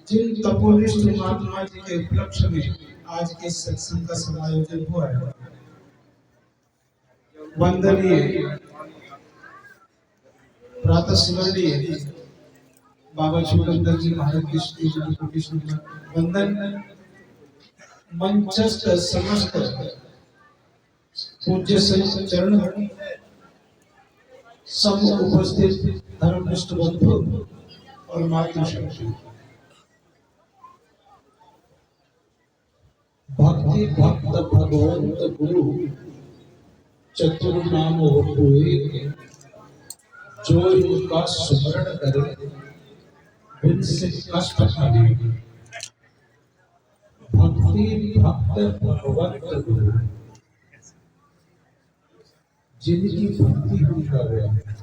जिन तपोनिष्ठ महात्मा जी के उपलक्ष्य में आज के सत्संग का समायोजन हुआ है, वंदनीय प्रातः स्मरणीय बाबा छोटनदर जी महाराज कृष्ण वंदन मंचस्थ समस्त पूज्य संत चरण सम उपस्थित धर्मनिष्ठ बंधु और मातृशक्ति भक्ति भक्त भगवंत गुरु चतुर्नाम एक जो इनका स्मरण करे इनसे कष्ट हरे। भक्ति भक्त भगवंत गुरु जिनकी भक्ति हम कर रहे हैं,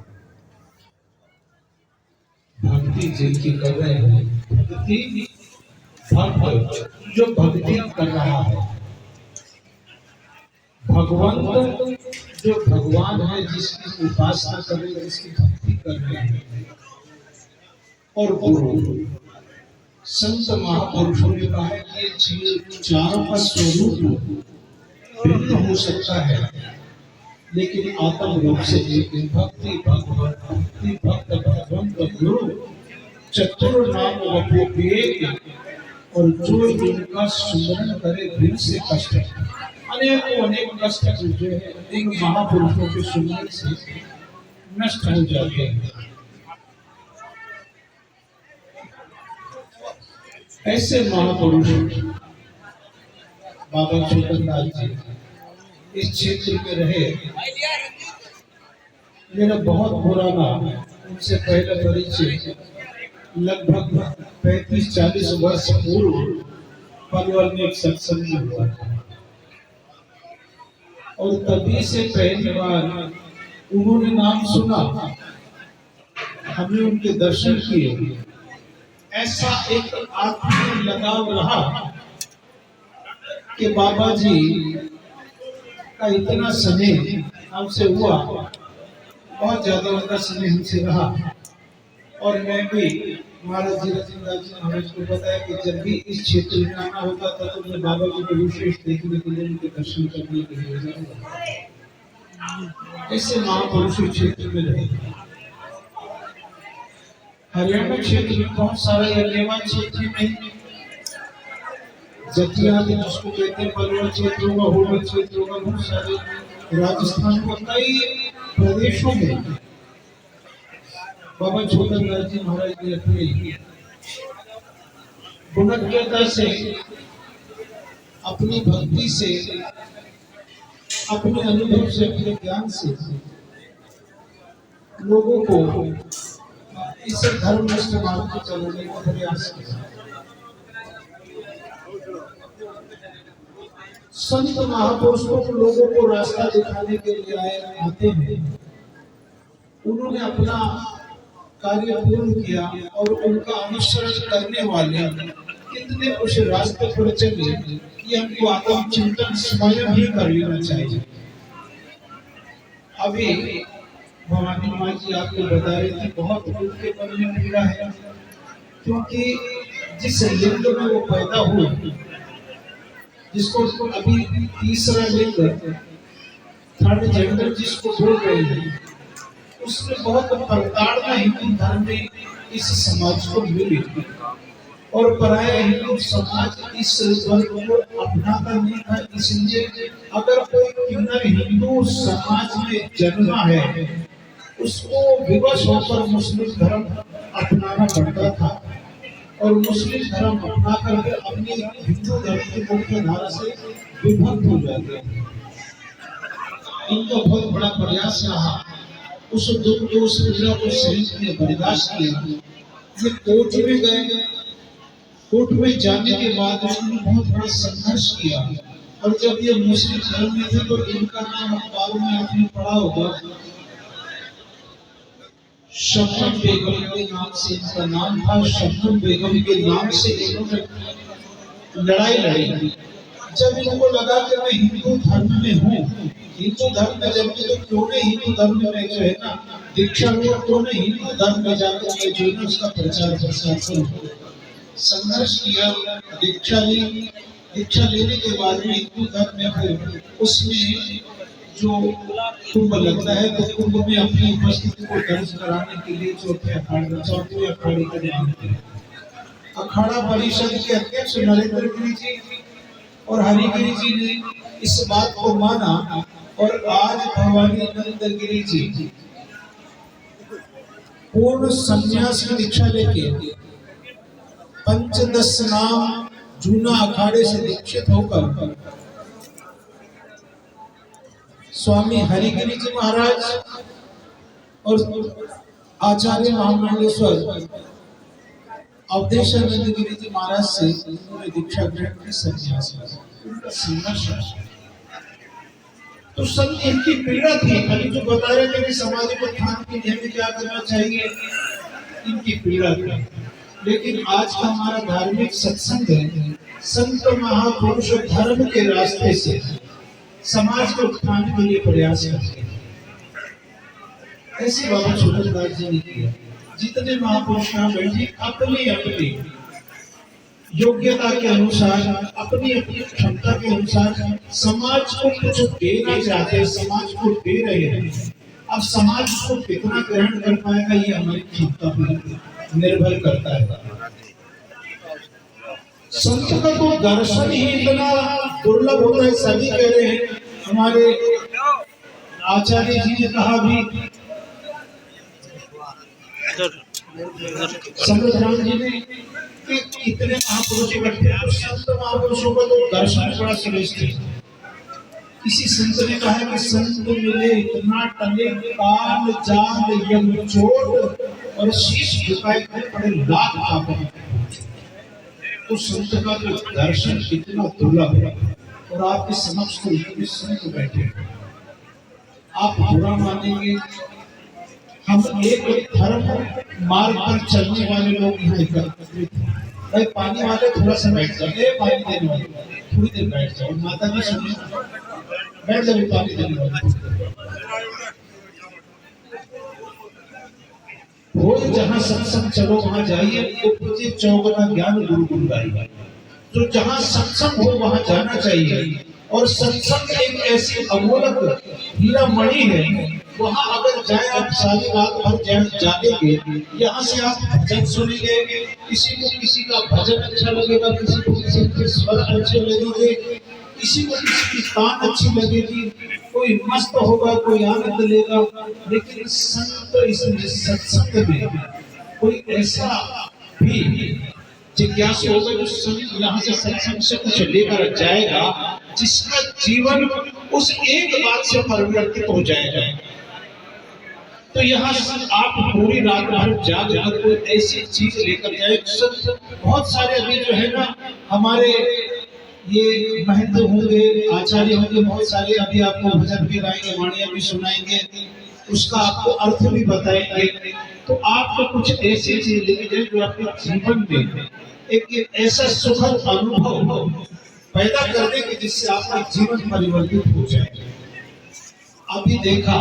भक्ति जिनकी कर रहे हैं, भक्ति भक्त जो भक्ति कर रहा है, भगवंत जो भगवान है जिसकी उपासना कर रहे हैं, जिसकी भक्ति कर रहे हैं, और गुरु संत महापुरुषों ने कहा है कि चारों का स्वरूप भिन्न हो सकता है, लेकिन आत्म रूप से एक भक्ति भक्त भगवंत गुरु चतुर्नाम एक और जो इनका सुमरण करे दिल से कष्ट अनेक कष्ट जो है इन महापुरुषों के सुमरण से नष्ट हो जाते हैं। ऐसे महापुरुष बाबा छोटनदास जी इस क्षेत्र में रहे। मेरा बहुत पुराना उनसे पहला परिचय लगभग 35-40 वर्ष पूर्व पलवल में एक सत्संग में हुआ और तभी से पहली बार उन्होंने नाम सुना, हमने उनके दर्शन किए। ऐसा एक आत्मीय लगाव रहा कि बाबा जी का इतना स्नेह हमसे हुआ, बहुत ज्यादा उनका स्नेह हमसे रहा। और मैं भी महाराज जी रतनदास जी हमें इसको बताया कि जब भी इस क्षेत्र में आना होता था तो मैं बाबा जी को विशेष देखने के लिए, उनके दर्शन करने के लिए जाऊंगा। ऐसे महापुरुष क्षेत्र में रहे। हरियाणा क्षेत्र में बहुत सारे अलेवा क्षेत्र में जतिया जिसको कहते हैं पलवल क्षेत्र होगा, होडल क्षेत्र होगा, बहुत सारे राजस्थान को कई प्रदेशों में बाबा छोटनदास जी महाराज ने अपनी गुणज्ञता से, अपनी भक्ति से, अपने अनुभव से, अपने ज्ञान से लोगों को इस धर्मनिष्ठ मार्ग पर चलने का प्रयास किया। संत महापुरुष को लोगों को रास्ता दिखाने के लिए आते हैं। उन्होंने अपना कार्य पूर्ण किया और उनका अनुसरण करने वाले कितने उस रास्ते पर चले कि हमको आत्म चिंतन स्वयं ही कर लेना चाहिए। अभी भवानी माँ जी आपको बता रही थी, बहुत उनके मन में पीड़ा है, क्योंकि जिस लिंग में वो पैदा हुए, जिसको अभी तीसरा लिंग थर्ड जेंडर जिसको बोल रहे हैं, उसमें बहुत प्रताड़ना हिंदू धर्म में इस समाज को मिली और पराया हिंदू समाज इस वर्ग को अपनाता नहीं था। इसलिए अगर कोई किन्नर हिंदू समाज में जन्मा है, उसको विवश होकर मुस्लिम धर्म अपनाना पड़ता था और मुस्लिम धर्म अपना करके अपनी हिंदू धर्म की मुख्य धारा से विभक्त हो जाते हैं। इनका बहुत बड़ा प्रयास रहा, उस दुख को, उस पीड़ा को सहन किया, बर्दाश्त किया। ये कोर्ट में गए, कोर्ट में जाने के बाद उन्होंने बहुत बड़ा संघर्ष किया और जब ये मुस्लिम धर्म में थे तो इनका नाम अखबारों में आपने पढ़ा होगा, शबनम बेगम के नाम से इनका नाम था। शबनम बेगम के नाम से इन्होंने लड़ाई लड़ी। जब इनको लगा कि मैं हिंदू धर्म में हूँ, हिंदू धर्म में जब तो क्यों नहीं हिंदू धर्म में जो है ना दीक्षा हुआ तो नहीं, धर्म में जाकर के जो है उसका प्रचार प्रसार करो। संघर्ष किया, दीक्षा ली, दीक्षा लेने के बाद में हिंदू धर्म में फिर उसमें जो कुंभ लगता है तो कुंभ में अपनी उपस्थिति को दर्ज कराने के लिए चौथे अखाड़े का निर्माण किया। अखाड़ा परिषद के अध्यक्ष नरेंद्र गिरी जी और हरिगिरी जी ने इस बात को माना और आज भवानी नंद गिरी जी पूर्ण संन्यास की दीक्षा लेके पंचदश नाम जूना अखाड़े से दीक्षित होकर स्वामी हरिगिरी जी महाराज और आचार्य महामंडलेश्वर अवधेशानंद गिरी जी महाराज से उन्होंने दीक्षा ग्रहण की, संन्यास। तो सब इनकी पीड़ा थी। अभी जो बता रहे थे कि समाज को उत्थान के लिए हमें क्या करना चाहिए, इनकी पीड़ा थी। लेकिन आज का हमारा धार्मिक सत्संग है, संत महापुरुष धर्म के रास्ते से समाज को उत्थान के लिए प्रयास करते हैं। ऐसे बाबा छोटनदास जी ने किया। जितने महापुरुष यहाँ बैठे अपनी अपनी योग्यता के अनुसार, अपनी अपनी क्षमता के अनुसार समाज को कुछ देना चाहते हैं, समाज को दे रहे हैं। अब समाज को कितना ग्रहण कर पाएगा ये हमारी क्षमता पर निर्भर करता है। संत का तो दर्शन ही इतना दुर्लभ होता है। सभी कह रहे हैं, हमारे आचार्य जी ने कहा भी, संग्राम जी ने कि इतने महापुरुष इकट्ठे हैं, संत महापुरुषों का तो दर्शन बड़ा श्रेष्ठ है। किसी संत ने कहा है कि संत मिले इतना टले काल जाल यम चोट और शीश झुकाए पड़े लाख पाप। तो संत का तो दर्शन कितना दुर्लभ है और आपके समक्ष तो इतने संत बैठे। आप बुरा मानेंगे, हम एक धर्म मार्ग पर चलने वाले लोग यहाँ एकत्रित हैं। भाई पानी वाले थोड़ा सा बैठ जाए, पानी देने वाले थोड़ी देर बैठ जाओ, माता जी सुनिए, बैठ जाओ, पानी देने वाले। रोज जहाँ सत्संग चलो वहां जाइए, तो चौगुना ज्ञान गुरु गुरु गाइए। तो जहाँ सत्संग हो वहां जाना चाहिए। और सत्संग एक ऐसी अमोलक हीरा मणि है, वहां अगर जाए आप सारी रात भर जागेंगे। यहाँ से आप भजन सुनेंगे, किसी को किसी का भजन अच्छा लगेगा, किसी को किसी के स्वर अच्छे लगेंगे, किसी को किसी की तान अच्छी लगेगी, कोई मस्त होगा, कोई आनंद लेगा। लेकिन संत इसमें सत्संग में कोई ऐसा भी जिज्ञासु होगा जो यहाँ से सत्संग से कुछ लेकर जाएगा, जिसका जीवन उस एक बात से परिवर्तित हो जाएगा। तो यहाँ आप पूरी रात भर जाग कर कोई ऐसी चीज लेकर जाए। बहुत सारे अभी जो है ना हमारे ये महंत होंगे, आचार्य होंगे, बहुत सारे अभी आपको भजन भी गाएंगे, वाणियां भी सुनाएंगे, उसका आपको अर्थ भी बताएंगे। तो आपको कुछ ऐसी चीज लेके जाए जो आपके जीवन में एक ऐसा सुखद अनुभव पैदा कर दे कि जिससे आपका जीवन परिवर्तित हो जाए। अभी देखा,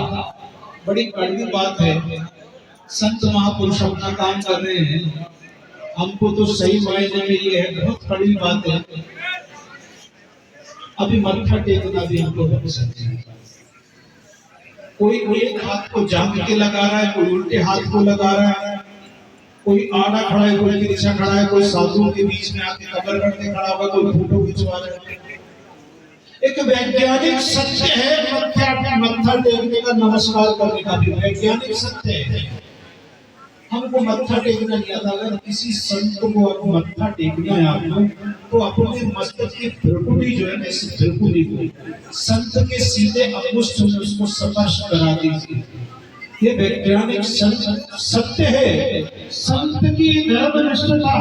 बड़ी कड़वी बात है, संत महापुरुष अपना काम कर रहे हैं, हमको तो सही मायने में ये है, बहुत कड़वी बात है। अभी मत्था टेकना भी हमको पसंद है। कोई एक हाथ को जांग के लगा रहा है, कोई उल्टे हाथ को लगा रहा है, कोई आड़ा खड़ा है, कोई तिरछा खड़ा है, कोई साधुओं के बीच में आके कबर करके खड़ा हुआ, कोई फोटो खिंचवा रहा है। एक वैज्ञानिक सत्य है, मत्था टेकने का, नमस्कार करने का भी वैज्ञानिक सत्य है। हमको मत्था टेकना नहीं आता। अगर किसी संत को आप मत्था टेकना है आपको, तो अपने मस्तक की त्रिपुटी जो है ना, इस त्रिपुटी को संत के सीधे अंगुष्ठ में उसको स्पर्श करा दीजिए। ये वैज्ञानिक सत्य है। संत की धर्मनिष्ठता,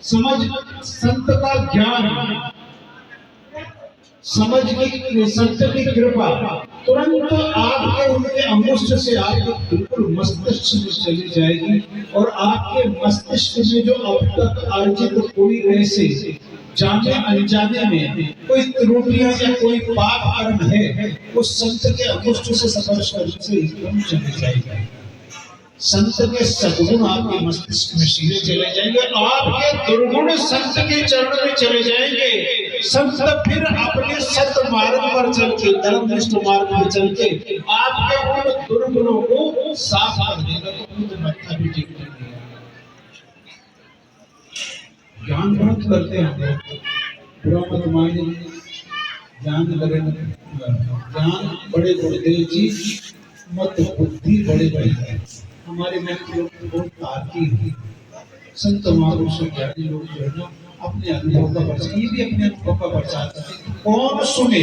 समझ, संत का ज्ञान, समझ की संत की कृपा तुरंत आपके उनके अंगुष्ठ से आपके बिल्कुल मस्तिष्क में चली जाएगी और आपके मस्तिष्क में जो अब तक अर्जित कोई ऐसे जाने अनजाने में कोई त्रुटियां या कोई पाप कर्म है उस संत के अंगुष्ठ से स्पर्श करने से एकदम चली जाएगी। संत के सद्गुण आपके मस्तिष्क में सीधे चले जाएंगे, आपके दुर्गुण संत के चरण में चले जाएंगे। संत फिर अपने सत मार्ग पर चल के धर्मनिष्ठ मार्ग पर चल के आपके उन दुर्गुणों को साफ कर देगा। तो खुद मत्था भी ठीक नहीं है। ज्ञान बहुत करते हैं, बुरा मत मानिए, ज्ञान करें, ज्ञान बड़े बड़े देव जी मत बुद्धि बड़े बड़े है। हमारे मन के लोग बहुत तार्किक हैं। संत महापुरुषों ज्ञानी लोग जो है ना अपने अनुभव का प्रचार, ये भी अपने अनुभव का प्रचार करते हैं। कौन सुने?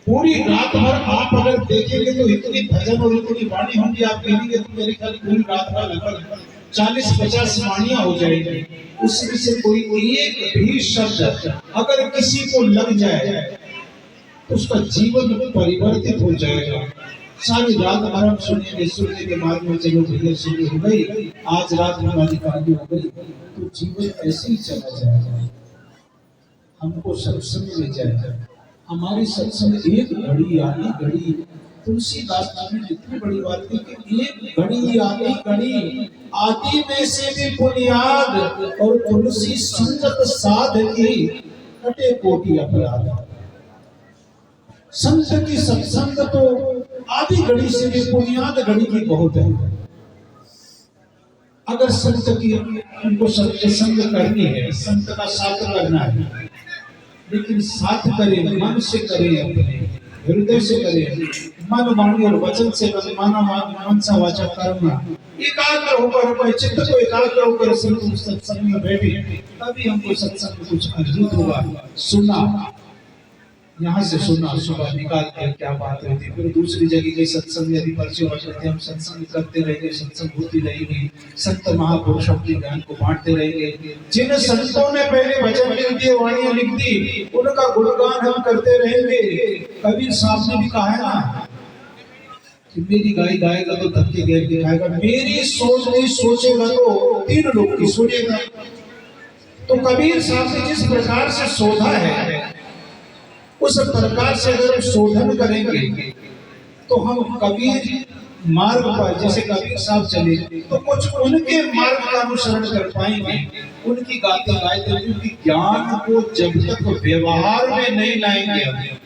पूरी रात भर आप अगर देखेंगे तो इतनी भजन और इतनी वाणी होंगी, आप कहेंगे तो मेरे ख्याल पूरी रात भर लगभग 40-50 वाणियां हो जाएगी। उसमें से कोई एक भी शब्द अगर किसी को लग जाए तो उसका जीवन परिवर्तित हो जाएगा। सारी रात आराम सुनने के बाद में चलो भैया सुनी हो गई, आज रात हमारी कहानी हो गई, तो जीवन ऐसे ही चला जाएगा। हमको सत्संग में जाएगा, हमारी सत्संग एक घड़ी आनी घड़ी। तुलसीदास ने इतनी बड़ी बात की कि एक घड़ी आनी घड़ी, आदि में से भी बुनियाद, और तुलसी संगत साध की कटे कोटि अपराध। संत की सत्संग तो आदि घड़ी से भी बुनियाद घड़ी की बहुत है। अगर संत की उनको सत्संग करनी है, संत का साथ करना है, लेकिन साथ करें, मन से करें, अपने हृदय से करें, मन वाणी और वचन से माना मनसा वाचा करना, एकाग्र होकर चित्त को एकाग्र होकर सत्संग में बैठे, तभी हमको सत्संग कुछ अद्भुत होगा। सुना, यहाँ से सुना, सुबह निकाल के क्या बात होती, फिर दूसरी जगह के सत्संग यदि परिचय करते हम सत्संग करते रहेंगे, सत्संग होती रहेगी, संत महापुरुषों के ज्ञान को बांटते रहेंगे। जिन संतों ने पहले भजन लिख दिए, वाणियां लिख दी, उनका गुणगान हम करते रहेंगे। कबीर साहब ने भी कहा है ना कि मेरी गाय गाएगा तो धक्के घेर के खाएगा, मेरी सोच नहीं सोचेगा तो 3 लोग की सुनेगा। तो कबीर साहब ने जिस प्रकार से शोधा है, उस प्रकार से अगर हम शोधन करेंगे तो हम कबीर मार्ग पर, जैसे कबीर साहब चले तो कुछ उनके मार्ग का अनुसरण कर पाएंगे, उनकी गाते गाते, क्योंकि ज्ञान को जब तक व्यवहार में नहीं लाएंगे,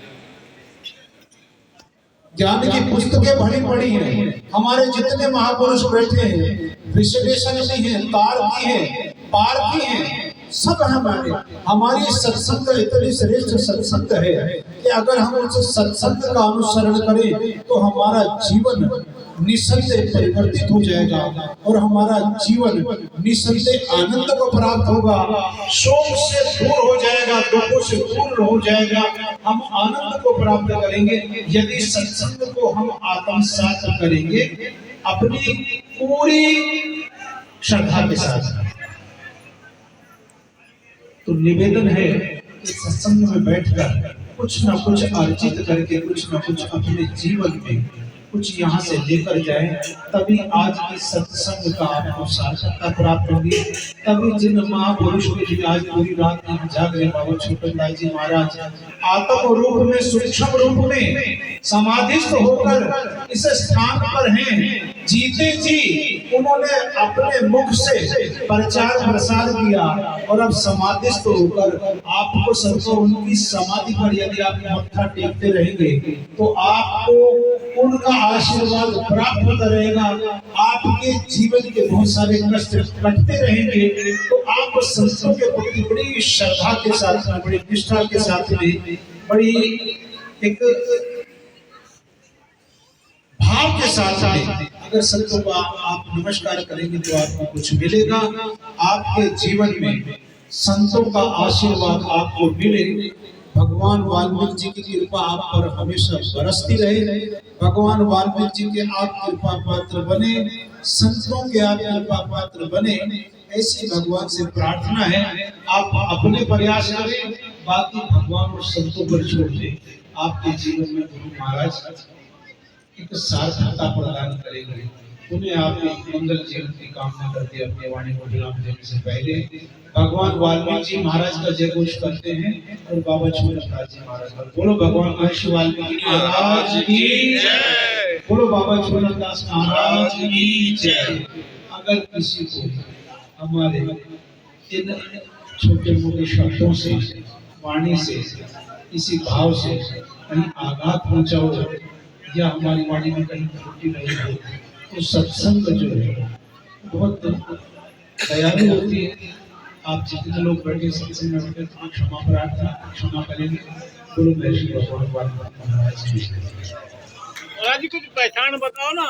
ज्ञान की पुस्तकें भरी पड़ी हैं, हमारे जितने महापुरुष बैठे हैं, विश्लेषण भी है, तार्की है, पारकी है, सब हमारी सत्संग इतनी श्रेष्ठ सत्संग है कि अगर हम उस सत्संग का अनुसरण करें तो हमारा जीवन निसंदेह परिवर्तित हो जाएगा और हमारा जीवन निसंदेह आनंद को प्राप्त होगा, शोक से दूर हो जाएगा, दुखों से दूर हो जाएगा, हम आनंद को प्राप्त करेंगे यदि सत्संग को हम आत्मसात करेंगे अपनी पूरी श्रद्धा के साथ। तो निवेदन है कि सत्संग में बैठकर कुछ ना कुछ अर्जित करके, कुछ ना कुछ अपने जीवन में कुछ यहाँ से लेकर जाए, तभी आज की सत्संग का आपको सार्थकता प्राप्त होगी। तभी जिन महापुरुषों के लिए आज पूरी रात में जाग रहे बाबा छोटनदास जी महाराज आत्म रूप में, सूक्ष्म रूप में समाधिस्थ होकर इस स्थान पर हैं। जीते जी उन्होंने अपने मुख से प्रचार प्रसार किया और अब समाधिस्थ होकर आपको सबको उनकी समाधि पर यदि आप मत्था टेकते रहेंगे तो आपको उनका आशीर्वाद प्राप्त करेगा, आपके जीवन के बहुत सारे कष्ट कटते रहेंगे। तो आप संतों के प्रति बड़ी श्रद्धा के साथ, बड़ी निष्ठा के साथ में, बड़ी एक भाव के साथ में अगर संतों को आप नमस्कार करेंगे तो आपको कुछ मिलेगा, आपके जीवन में संतों का आशीर्वाद आपको मिले। भगवान वाल्मीकि जी की कृपा आप पर हमेशा बरसती रहे, भगवान वाल्मीकि जी के आप कृपा पात्र बने, संतों के आप कृपा पात्र बने, ऐसी भगवान से प्रार्थना है, आप अपने प्रयास करें, बाकी भगवान और संतों पर छोड़ दें। आपके जीवन में गुरु महाराज एक सार्थकता प्रदान करेंगे। उन्हें आपने मंगल जीवन की कामना करते अपने वाणी को विराम देने से पहले भगवान वाल्मीकि जी महाराज का जय घोष करते हैं और बाबा छोटा जी महाराज का। बोलो भगवान महर्षि वाल्मीकि महाराज की जय, बोलो बाबा छोटादास महाराज की जय। अगर किसी को हमारे इन छोटे मोटे शब्दों से, वाणी से, किसी भाव से कहीं आघात पहुंचा हो या हमारी वाणी में कहीं त्रुटि नहीं हो, तो सत्संग जो है बहुत दयालु होती है। आप जितने लोग बैठे सत्संग में बैठे तो क्षमा प्रार्थना, क्षमा करेंगे। बोलो महर्षि भगवान वाल्मीकि महाराज की। कुछ पहचान बताओ ना।